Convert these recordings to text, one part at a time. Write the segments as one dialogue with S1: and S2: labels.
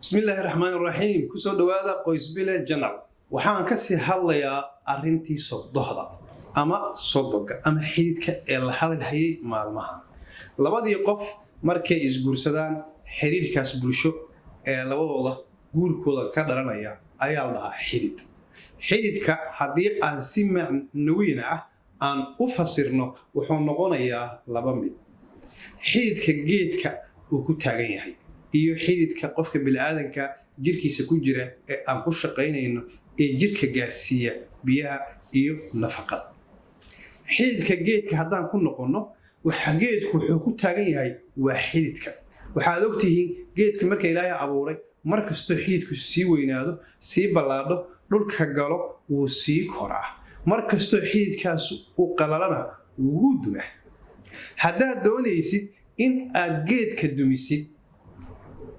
S1: بسم الله الرحمن الرحيم كسو دوادا قويس بلا جنرال waxaan ka sii hadlayaa arintii sodohda ama sodoga ama xididka ee la hadalhayay maalmaha labadii qof markay isguursadaan xiriirkaas bulsho ee labadooda guurkooda ka dharanaya ayaa la xidid xididka hadii aan si macnawiin ah aan u fasirno wuxuu noqonayaa laba mid xididka geedka uu ku taagan yahay iyo xididka qofka bini'aadanka jirkiisa ku jira ee aan ku shaqeynayno ee jirka gaarsiiya biyaha iyo nafaqada xididka geedka haddaan ku noqono waxa geedku wuxuu ku taagan yahay waa xididka waxaad ogtihiin geedka marka Ilaahay abuuray markastoo xididku sii weynaado sii balaadho dhulka galo wuu sii koraa markastoo xididkaas uu qalalana wuu dumaa haddaad doonaysid in aad geedka dumisid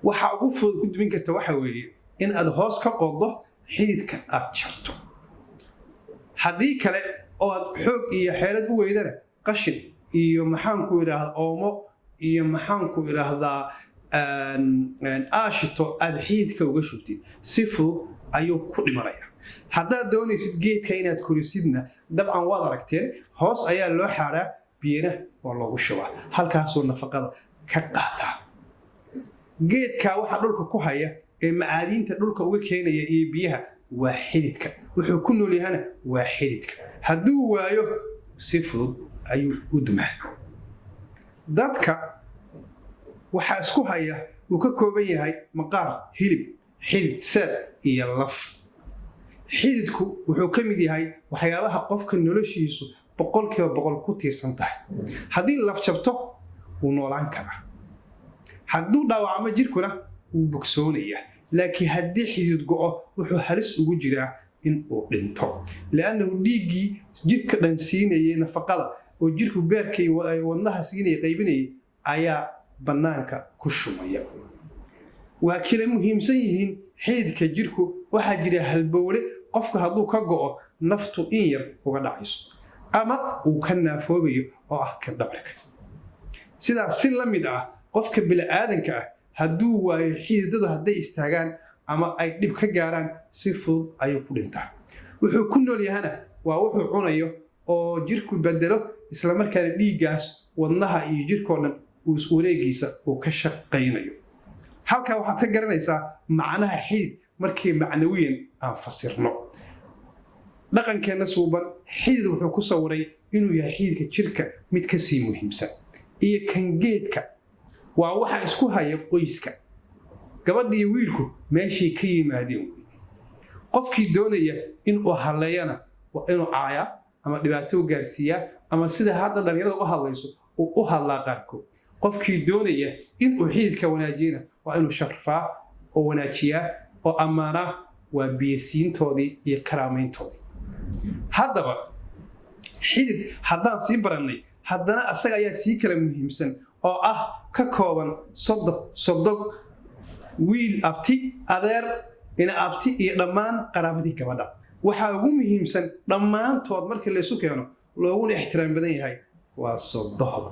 S1: waxa ugu fudud ku dumin karta waxa weeye in aad hoos ka qodo xididka aad jarto haddii kale oo aad xoog iyo xeelad u weydana qashin iyo maxaan ku yiraahdaa oomo iyo maxaan ku yiraahdaa aashito aad xididka uga shubtid si fudud ayuu ku dhimanaya haddaad doonaysid geedka inaad korisidna dabcan waad aragteen hoos ayaa loo xaaraa biyana oo loogu shubaa halkaasoo nafaqada ka qaata geedka waxa dhulka ku haya ee macaadiinta dhulka uga keenaya iyo biyaha waa xididka wuxuu ku nool yahay waa xididka hadduu waayo si fudud ayuu u dumaa dadka waxa isku haya uu ka kooban yahay maqaar hilib xidid sad iyo laf xididku wuxuu ka mid yahay waxyaabaha qofka noloshiisu 100% ku tiirsan tahay haddii laf jabto wuu noolaan karaa hadduu dhaawacmo jirkuna wuu bogsoonaya laakiin haddii xidid go'o wuxuu halis ugu jiraa in uu dhinto laanna dhiigii jirka dhan siinayay nafaqada oo jirku beerkay wadnaha siinay qaybinayay ayaa banaanka ku shumaya waa kale muhiimsan yihiin xididka jirku waxa jira halbowle qofka hadduu ka go'o naftu in yar uga dhacayso ama uu ka naafoobayo oo ah ka dhabarka sidaas si la mid ah qofka bini'aadanka ah hadduu waayo xididadu hadday istaagaan ama ay dhib ka gaaraan si fudud ayuu ku dhintaa wuxuu ku nool yahana waa wuxuu cunayo oo jirku bedelo isla markaana dhiiggaas wadnaha iyo jirkoo dhan uu wareegiisa uu ka shaqaynayo halkaa waxaad ka garanaysaa macnaha xidid markii macnawiyan aan fasirno dhaqankeena suuban xidid wuxuu ku sawiray inuu yahay xididka jirka mid ka sii muhiimsan iyo kan geedka waa waxa isku haya qoyska gabadha iyo wiilku meeshii ka yimaadeen qofkii doonaya in uu haleeyana waa inuu caaya ama dhibaato gaarsiiya ama sida hadda dhalinyarada u hadlayso uu u hadlaa qaarkood qofkii doonaya in uu xididka wanaajiyana waa inuu sharfaa oo wanaajiyaa oo ammaana waa biyasiintoodii iyo karaameyntoodii haddaba xidid haddaan sii barannay haddana asaga ayaa sii kala muhiimsan oo ah ka kooban sodog wiil abti adeer ina abti iyo dhammaan qaraabadii gabadha waxa ugu muhiimsan dhammaantood markii la isu keeno looguna ixtiraam badan yahay waa sodohda